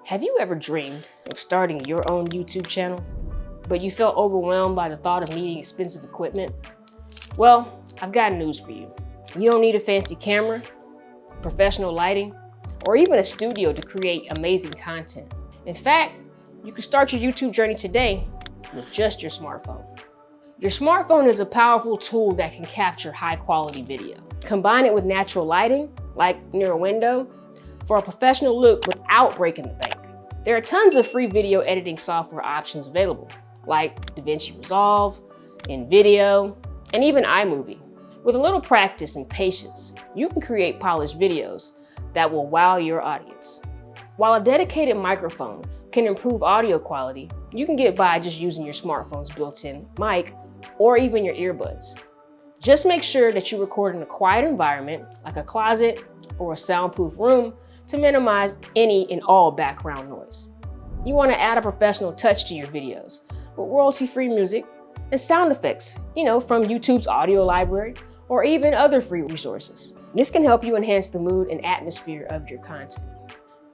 Have you ever dreamed of starting your own YouTube channel, but you felt overwhelmed by the thought of needing expensive equipment? Well, I've got news for you. You don't need a fancy camera, professional lighting, or even a studio to create amazing content. In fact, you can start your YouTube journey today with just your smartphone. Your smartphone is a powerful tool that can capture high-quality video. Combine it with natural lighting, like near a window, for a professional look without breaking the bank. There are tons of free video editing software options available, like DaVinci Resolve, InVideo, and even iMovie. With a little practice and patience, you can create polished videos that will wow your audience. While a dedicated microphone can improve audio quality, you can get by just using your smartphone's built-in mic or even your earbuds. Just make sure that you record in a quiet environment, like a closet or a soundproof room, to minimize any and all background noise. You want to add a professional touch to your videos with royalty-free music and sound effects, from YouTube's audio library or even other free resources. This can help you enhance the mood and atmosphere of your content.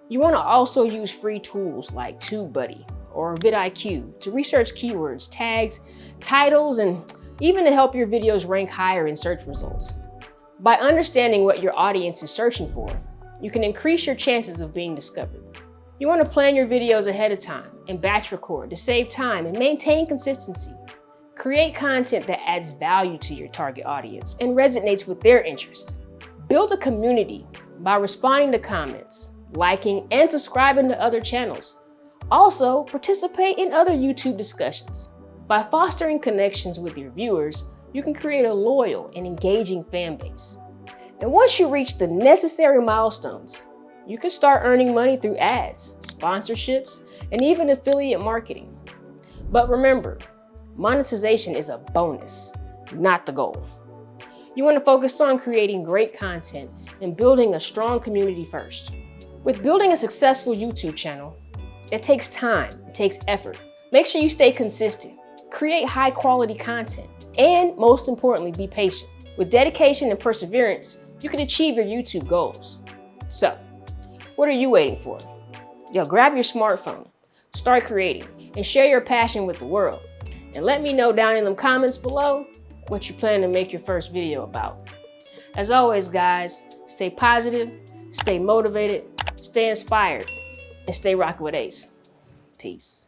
You want to also use free tools like TubeBuddy or vidIQ to research keywords, tags, titles, and even to help your videos rank higher in search results. By understanding what your audience is searching for, you can increase your chances of being discovered. You want to plan your videos ahead of time and batch record to save time and maintain consistency. Create content that adds value to your target audience and resonates with their interest. Build a community by responding to comments, liking, and subscribing to other channels. Also, participate in other YouTube discussions. By fostering connections with your viewers, you can create a loyal and engaging fan base. And once you reach the necessary milestones, you can start earning money through ads, sponsorships, and even affiliate marketing. But remember, monetization is a bonus, not the goal. You want to focus on creating great content and building a strong community first. With building a successful YouTube channel, it takes time, it takes effort. Make sure you stay consistent, create high quality content, and most importantly, be patient. With dedication and perseverance, you can achieve your YouTube goals. So, what are you waiting for? Grab your smartphone, start creating, and share your passion with the world. And let me know down in the comments below what you plan to make your first video about. As always, guys, stay positive, stay motivated, stay inspired, and stay rocking with Ace. Peace.